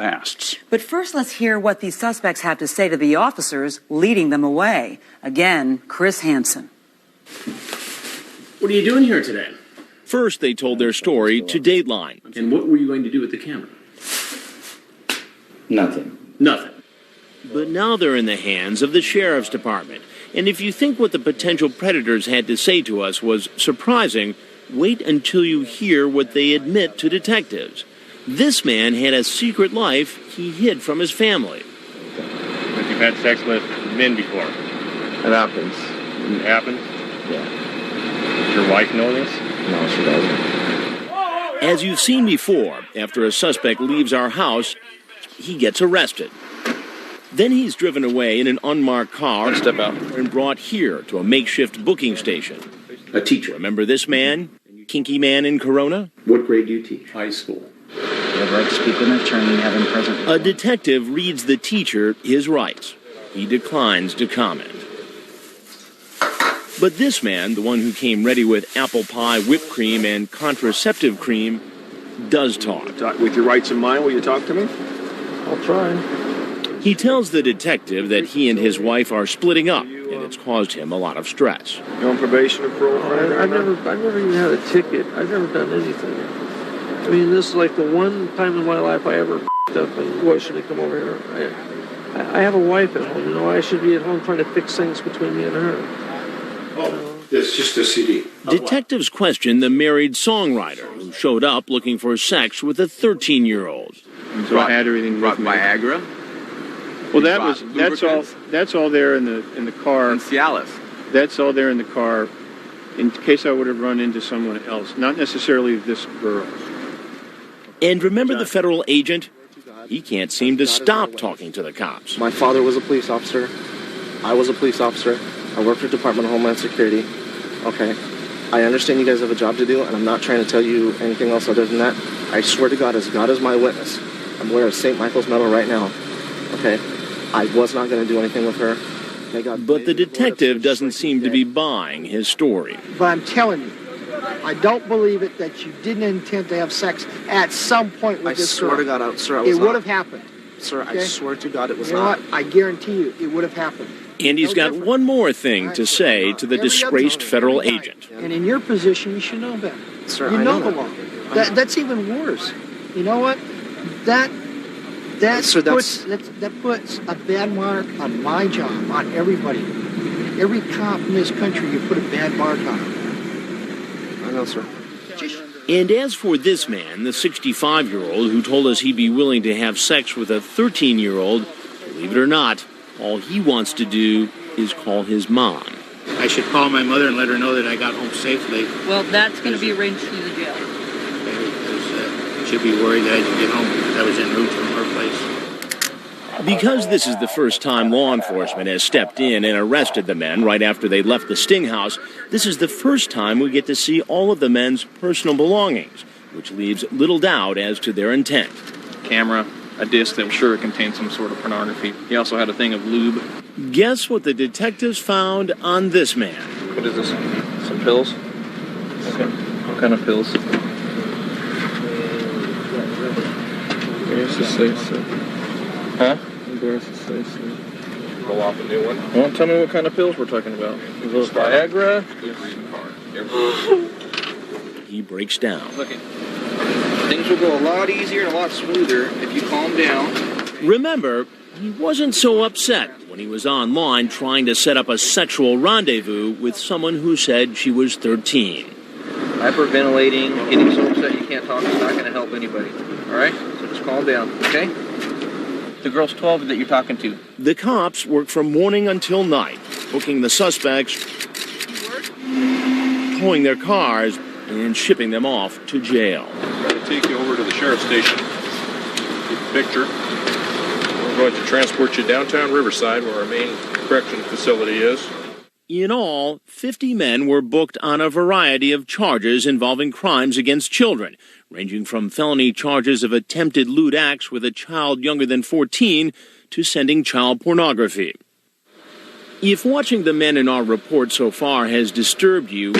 pasts. But first, let's hear what these suspects have to say to the officers leading them away. Again, Chris Hansen. What are you doing here today? First, they told their story to Dateline. And what were you going to do with the camera? Nothing. Nothing. But now they're in the hands of the sheriff's department. And if you think what the potential predators had to say to us was surprising, wait until you hear what they admit to detectives. This man had a secret life he hid from his family. But you've had sex with men before? It happens. It happens? Yeah. Does your wife know this? No, she doesn't. As you've seen before, after a suspect leaves our house, he gets arrested. Then he's driven away in an unmarked car and brought here to a makeshift booking station. A teacher. Remember this man? Kinky man in Corona? What grade do you teach? High school. You have right to speak with an attorney and have him present. A detective reads the teacher his rights. He declines to comment. But this man, the one who came ready with apple pie, whipped cream, and contraceptive cream, does talk. With your rights in mind, will you talk to me? I'll try. He tells the detective that he and his wife are splitting up, and it's caused him a lot of stress. You on probation or parole? I've never even had a ticket. I've never done anything. I mean, this is like the one time in my life I ever f***ed up, and boy, should I come over here. I have a wife at home, you know. I should be at home trying to fix things between me and her. Oh, it's just a CD. Detectives question the married songwriter who showed up looking for sex with a 13-year-old. So I had everything brought with me. Viagra. Well, that's all there in the car. And Cialis. That's all there in the car in case I would have run into someone else, not necessarily this girl. And remember the federal agent? He can't seem to stop talking to the cops. My father was a police officer. I was a police officer. I work for the Department of Homeland Security. Okay. I understand you guys have a job to do, and I'm not trying to tell you anything else other than that. I swear to God, as God is my witness, I'm wearing a St. Michael's medal right now. Okay? I was not going to do anything with her. But the detective doesn't seem to be buying his story. But I'm telling you, I don't believe it that you didn't intend to have sex at some point with this girl. I swear to God, sir, I was not. It would have happened. Sir, Okay? I swear to God it was You know not. what? I guarantee you it would have happened. And he's got one more thing to say to the disgraced federal agent. And in your position, you should know better. Sir, you I know know the law. That's even worse. You know what? That puts a bad mark on my job, on everybody. Every cop in this country, you put a bad mark on. I know, sir. And as for this man, the 65-year-old who told us he'd be willing to have sex with a 13-year-old, believe it or not, all he wants to do is call his mom. I should call my mother and let her know that I got home safely. Well, that's going to be arranged through the jail. Because she'd be worried that I didn't get home because I was en route from her place. Because this is the first time law enforcement has stepped in and arrested the men right after they left the sting house, this is the first time we get to see all of the men's personal belongings, which leaves little doubt as to their intent. Camera, a disc that I'm sure contained some sort of pornography. He also had a thing of lube. Guess what the detectives found on this man? What is this? Some pills? Okay. What kind of pills? Where's the say so? Huh? Where's the say so? Roll off a new one. Well, tell me what kind of pills we're talking about. Is those Viagra? He breaks down. Look, things will go a lot easier and a lot smoother if you calm down. Remember, he wasn't so upset when he was online trying to set up a sexual rendezvous with someone who said she was 13. Hyperventilating, getting so upset you can't talk is not going to help anybody. All right? So just calm down, okay? The girl's 12 that you're talking to. The cops work from morning until night, booking the suspects, towing their cars, and shipping them off to jail. I'm going to take you over to the sheriff's station. Take a picture. We're going to transport you downtown Riverside, where our main correctional facility is. In all, 50 men were booked on a variety of charges involving crimes against children, ranging from felony charges of attempted lewd acts with a child younger than 14 to sending child pornography. If watching the men in our report so far has disturbed you,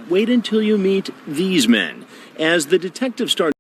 wait until you meet these men. As the detectives start